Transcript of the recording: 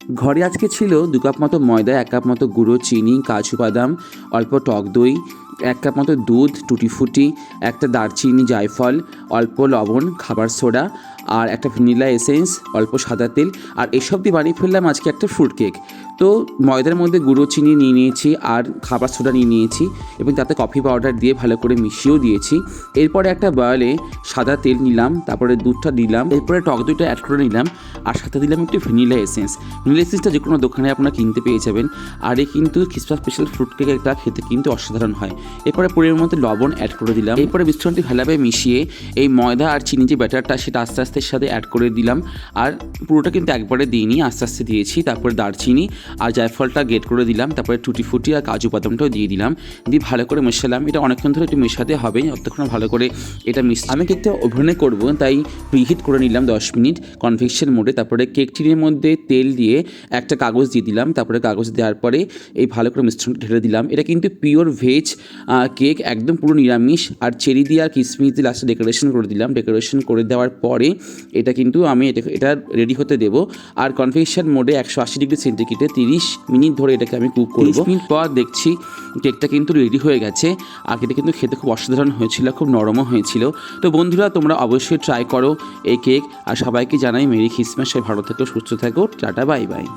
ঘরে আজকে ছিল 2 কাপ মতো ময়দা, 1 কাপ মতো গুঁড়ো চিনি, কাজু বাদাম, অল্প টক দই, 1 কাপ মতো দুধ, টুটি ফুটি, একটা দারচিনি, জায়ফল, অল্প লবণ, খাবার সোডা আর একটা ভ্যানিলা এসেন্স, অল্প সাদা তেল। আর এসব দিয়ে বানিয়ে ফেললাম আজকে একটা ফ্রুট কেক। তো ময়দার মধ্যে গুঁড়ো চিনি নিয়ে নিয়েছি আর খাবার সোডা নিয়ে নিয়েছি এবং তাতে কফি পাউডার দিয়ে ভালো করে মিশিয়েও দিয়েছি। এরপরে একটা বয়ালে সাদা তেল নিলাম, তারপরে দুধটা দিলাম, এরপরে টক দইটা অ্যাড করে নিলাম আর সাথে দিলাম একটু ভ্যানিলা এসেন্স। ভ্যানিলা এসেন্সটা যে কোনো দোকানে আপনারা কিনতে পেয়ে যাবেন। আর এই কিন্তু খ্রিসমাস স্পেশাল ফ্রুট কেকটা খেতে কিন্তু অসাধারণ হয়। এরপরে পরিমাণ মতো লবণ অ্যাড করে দিলাম। এরপরে মিশ্রণটি ভালোভাবে মিশিয়ে এই ময়দা আর চিনি যে ব্যাটারটা সেটা আস্তে আস্তে সাথে অ্যাড করে দিলাম। আর পুরোটা কিন্তু একবারে দিইনি, আস্তে আস্তে দিয়েছি। তারপরে দারচিনি আর জায়ফলটা গ্রেট করে দিলাম, তারপরে টুটি ফুটি আর কাজু বাদামটাও দিয়ে দিলাম, দিয়ে ভালো করে মেশালাম। এটা অনেকক্ষণ ধরে একটু মেশাতে হবে, যতক্ষণ ভালো করে এটা আমি কেকটা ওভেনে করবো, তাই প্রিহিট করে নিলাম 10 মিনিট কনভেকশন মোডে। তারপরে কেক টিনের মধ্যে তেল দিয়ে একটা কাগজ দিয়ে দিলাম, তারপরে কাগজ দেওয়ার পরে এই ভালো করে মিশ্রণটা ঢেলে দিলাম। এটা কিন্তু পিওর ভেজ কেক, একদম পুরো নিরামিষ। আর চেরি দিয়ে আর কিশমিশ দিয়ে লাস্টে ডেকোরেশন করে দিলাম। ডেকোরেশন করে দেওয়ার পরে এটা কিন্তু আমি এটা রেডি হতে দেবো। আর কনভেকশন মোডে 180 ডিগ্রি সেন্টিগ্রেডে 30 মিনিট ধরে এটাকে আমি কুক করব। 30 মিনিট পর দেখছি কেকটা কিন্তু রেডি হয়ে গেছে। আর এটা কিন্তু খেতে খুব অসাধারণ হয়েছিল, খুব নরমও হয়েছিল। তো বন্ধুরা, তোমরা অবশ্যই ট্রাই করো এই কেক। আর সবাইকে জানাই মেরি খ্রিসমাস। সবাই ভালো থেকো, সুস্থ থাকো, টাটা, বাই বাই।